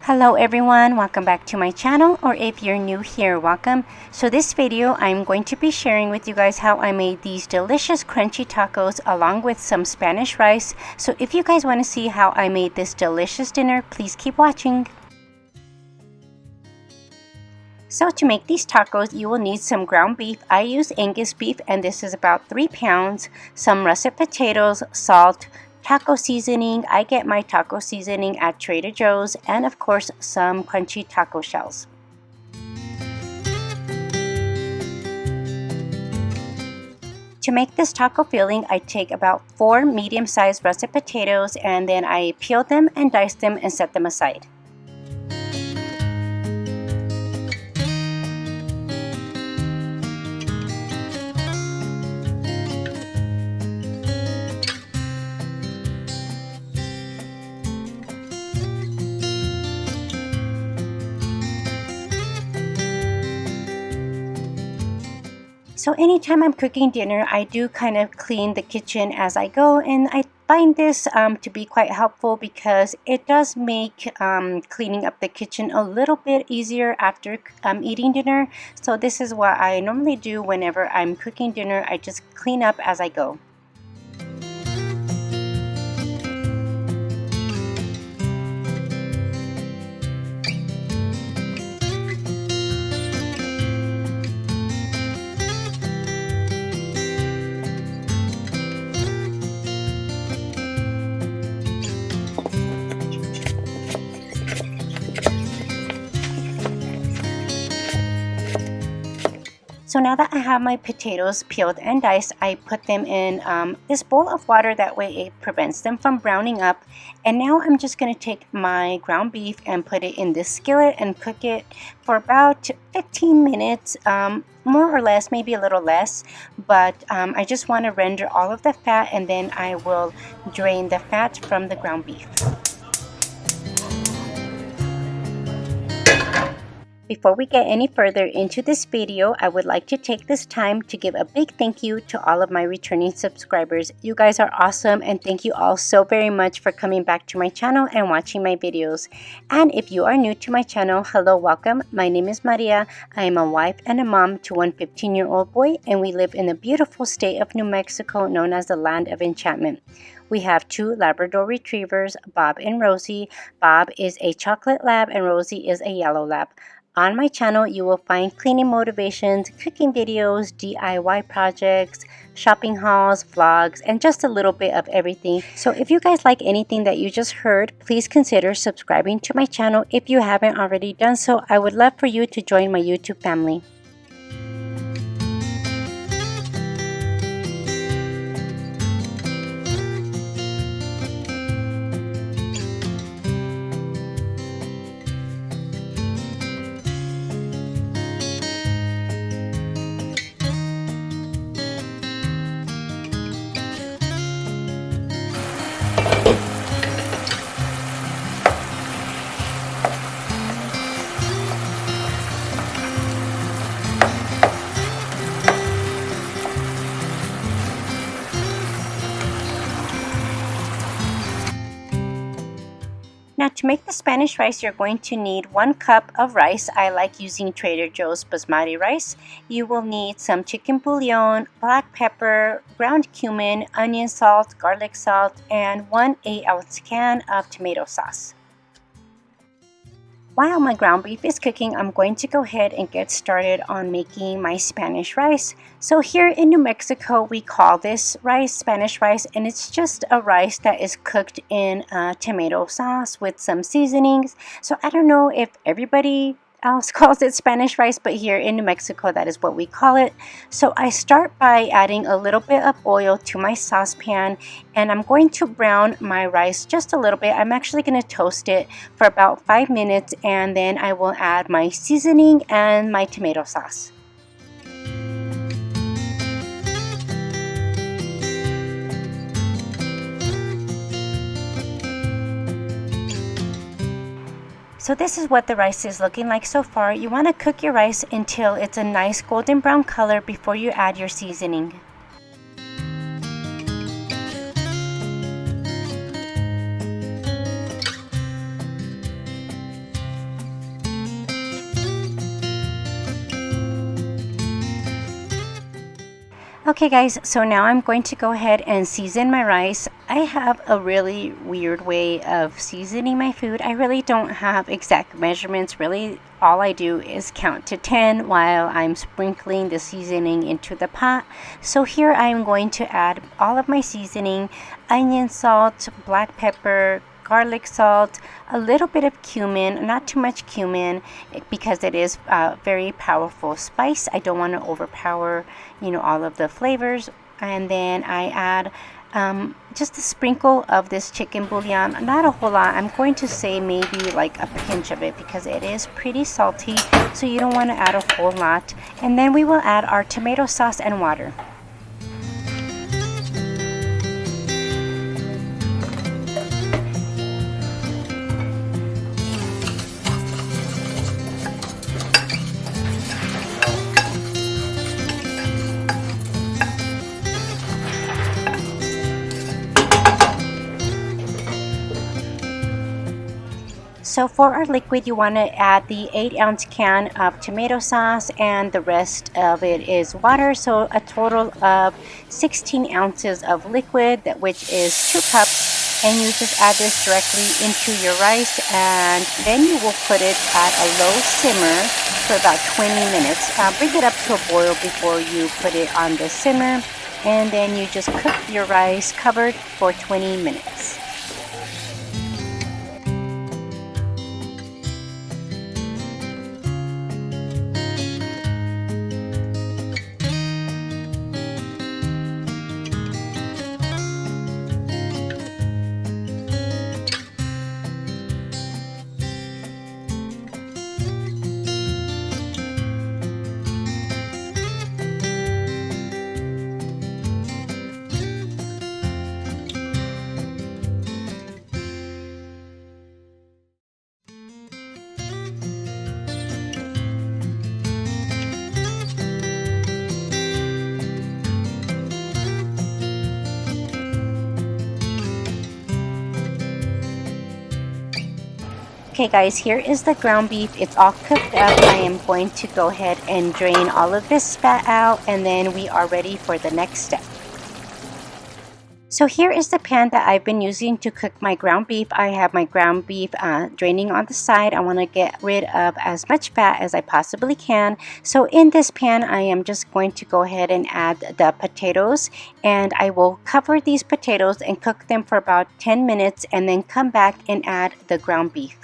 Hello everyone, welcome back to my channel, or if you're new here, welcome. So this video I'm going to be sharing with you guys how I made these delicious crunchy tacos along with some Spanish rice. So if you guys want to see how I made this delicious dinner, please keep watching. So to make these tacos, you will need some ground beef. I use Angus beef and this is about 3 pounds, some russet potatoes, salt, taco seasoning. I get my taco seasoning at Trader Joe's, and of course some crunchy taco shells. To make this taco filling, I take about 4 medium-sized russet potatoes and then I peel them and dice them and set them aside. So anytime I'm cooking dinner, I do kind of clean the kitchen as I go, and I find this to be quite helpful because it does make cleaning up the kitchen a little bit easier after eating dinner. So this is what I normally do whenever I'm cooking dinner. I just clean up as I go. So now that I have my potatoes peeled and diced, I put them in this bowl of water. That way it prevents them from browning up. And now I'm just going to take my ground beef and put it in this skillet and cook it for about 15 minutes, more or less, maybe a little less. But I just want to render all of the fat, and then I will drain the fat from the ground beef. Before we get any further into this video, I would like to take this time to give a big thank you to all of my returning subscribers. You guys are awesome, and thank you all so very much for coming back to my channel and watching my videos. And if you are new to my channel, hello, welcome. My name is Maria. I am a wife and a mom to one 15-year-old boy, and we live in the beautiful state of New Mexico known as the Land of Enchantment. We have 2 Labrador retrievers, Bob and Rosie. Bob is a chocolate lab and Rosie is a yellow lab. On my channel, you will find cleaning motivations, cooking videos, DIY projects, shopping hauls, vlogs, and just a little bit of everything. So if you guys like anything that you just heard, please consider subscribing to my channel if you haven't already done so. I would love for you to join my YouTube family. Now to make the Spanish rice, you're going to need 1 cup of rice. I like using Trader Joe's basmati rice. You will need some chicken bouillon, black pepper, ground cumin, onion salt, garlic salt, and 1 8-ounce can of tomato sauce. While my ground beef is cooking, I'm going to go ahead and get started on making my Spanish rice. So here in New Mexico, we call this rice Spanish rice, and it's just a rice that is cooked in tomato sauce with some seasonings. So I don't know if everybody else calls it Spanish rice, but here in New Mexico, that is what we call it. So I start by adding a little bit of oil to my saucepan, and I'm going to brown my rice just a little bit. I'm actually going to toast it for about 5 minutes, and then I will add my seasoning and my tomato sauce. So this is what the rice is looking like so far. You want to cook your rice until it's a nice golden brown color before you add your seasoning. Okay guys, so now I'm going to go ahead and season my rice. I have a really weird way of seasoning my food. I really don't have exact measurements. Really, all I do is count to 10 while I'm sprinkling the seasoning into the pot. So here I am going to add all of my seasoning: onion salt, black pepper, garlic salt, a little bit of cumin, not too much cumin because it is a very powerful spice. I don't want to overpower, all of the flavors. And then I add just a sprinkle of this chicken bouillon, not a whole lot. I'm going to say maybe like a pinch of it because it is pretty salty, so you don't want to add a whole lot. And then we will add our tomato sauce and water. So for our liquid, you want to add the 8-ounce can of tomato sauce, and the rest of it is water. So a total of 16 ounces of liquid, which is 2 cups. And you just add this directly into your rice, and then you will put it at a low simmer for about 20 minutes. Bring it up to a boil before you put it on the simmer, and then you just cook your rice covered for 20 minutes. Okay guys, here is the ground beef. It's all cooked up. I am going to go ahead and drain all of this fat out, and then we are ready for the next step. So here is the pan that I've been using to cook my ground beef. I have my ground beef draining on the side. I want to get rid of as much fat as I possibly can. So in this pan, I am just going to go ahead and add the potatoes, and I will cover these potatoes and cook them for about 10 minutes and then come back and add the ground beef.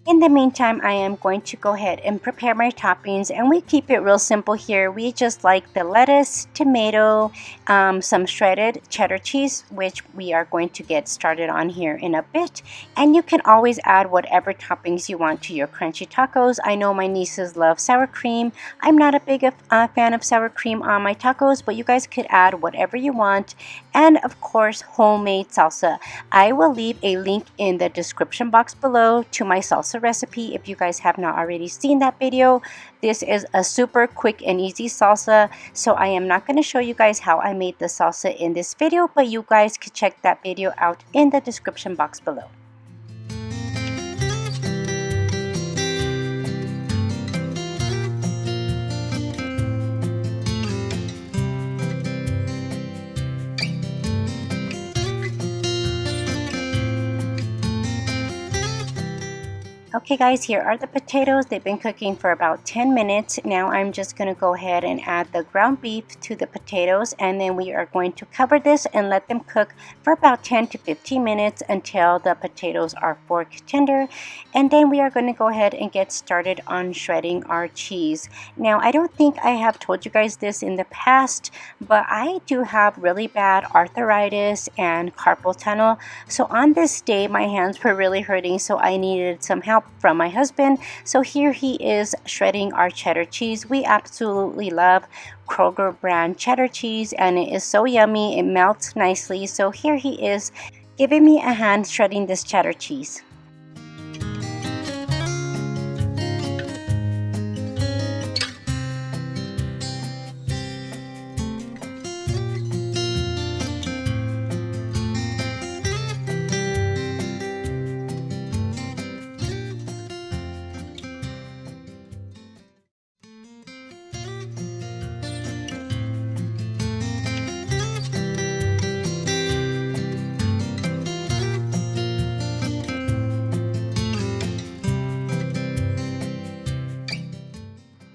In the meantime, I am going to go ahead and prepare my toppings, and we keep it real simple here. We just like the lettuce, tomato, some shredded cheddar cheese, which we are going to get started on here in a bit. And you can always add whatever toppings you want to your crunchy tacos. I know my nieces love sour cream. I'm not a big fan of sour cream on my tacos, but you guys could add whatever you want. And of course, homemade salsa. I will leave a link in the description box below to my salsa recipe if you guys have not already seen that video. This is a super quick and easy salsa, so I am not going to show you guys how I made the salsa in this video, but you guys could check that video out in the description box below. Okay guys, here are the potatoes. They've been cooking for about 10 minutes. Now I'm just going to go ahead and add the ground beef to the potatoes, and then we are going to cover this and let them cook for about 10 to 15 minutes until the potatoes are fork tender. And then we are going to go ahead and get started on shredding our cheese. Now I don't think I have told you guys this in the past, but I do have really bad arthritis and carpal tunnel. So on this day my hands were really hurting, so I needed some help from my husband. So here he is shredding our cheddar cheese. We absolutely love Kroger brand cheddar cheese, and it is so yummy. It melts nicely. So here he is giving me a hand shredding this cheddar cheese.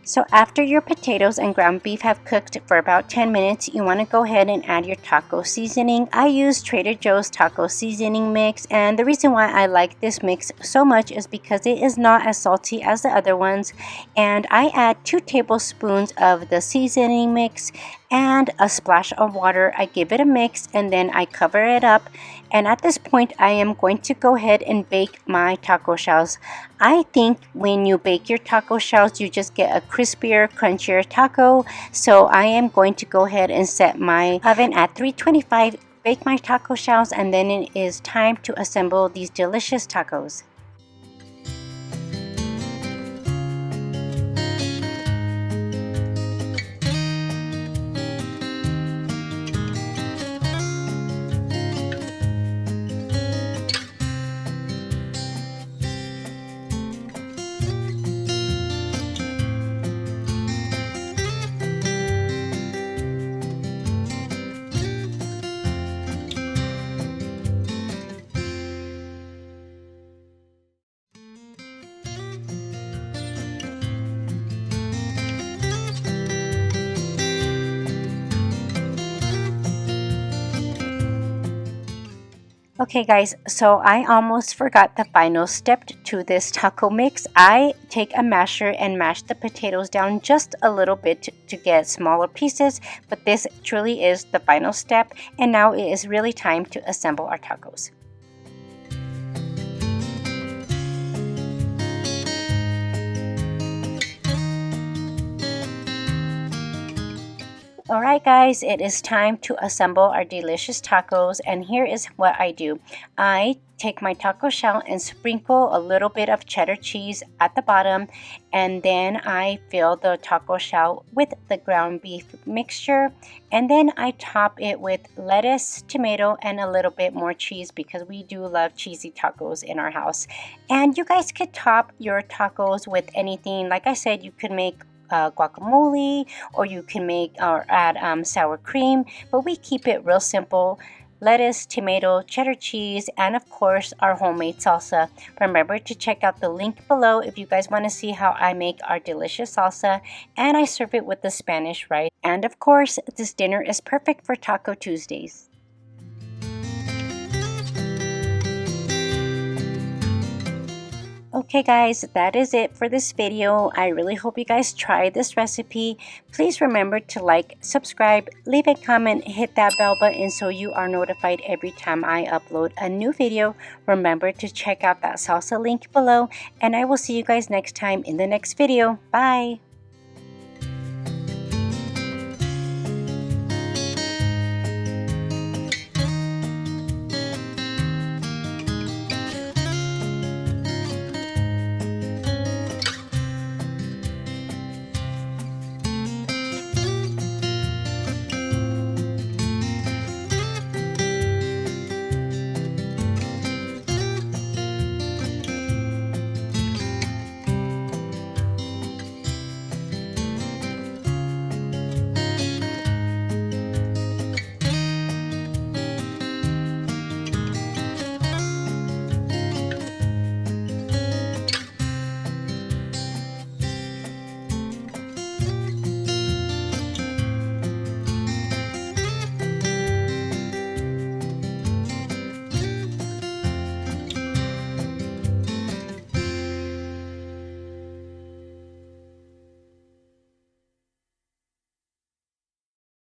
So after your potatoes and ground beef have cooked for about 10 minutes, you want to go ahead and add your taco seasoning. I use Trader Joe's taco seasoning mix, and the reason why I like this mix so much is because it is not as salty as the other ones. And I add 2 tablespoons of the seasoning mix and a splash of water. I give it a mix and then I cover it up. And at this point, I am going to go ahead and bake my taco shells. I think when you bake your taco shells, you just get a crispier, crunchier taco. So I am going to go ahead and set my oven at 325, bake my taco shells, and then it is time to assemble these delicious tacos. Okay guys, so I almost forgot the final step to this taco mix. I take a masher and mash the potatoes down just a little bit to get smaller pieces, but this truly is the final step, and now it is really time to assemble our tacos. Alright guys, it is time to assemble our delicious tacos, and here is what I do. I take my taco shell and sprinkle a little bit of cheddar cheese at the bottom, and then I fill the taco shell with the ground beef mixture, and then I top it with lettuce, tomato, and a little bit more cheese because we do love cheesy tacos in our house. And you guys could top your tacos with anything. Like I said, you could make guacamole, or you can make or add sour cream, but we keep it real simple. Lettuce, tomato, cheddar cheese, and of course our homemade salsa. Remember to check out the link below if you guys want to see how I make our delicious salsa, and I serve it with the Spanish rice. And of course, this dinner is perfect for Taco Tuesdays. Okay guys, that is it for this video. I really hope you guys try this recipe. Please remember to like, subscribe, leave a comment, hit that bell button so you are notified every time I upload a new video. Remember to check out that salsa link below, and I will see you guys next time in the next video. Bye!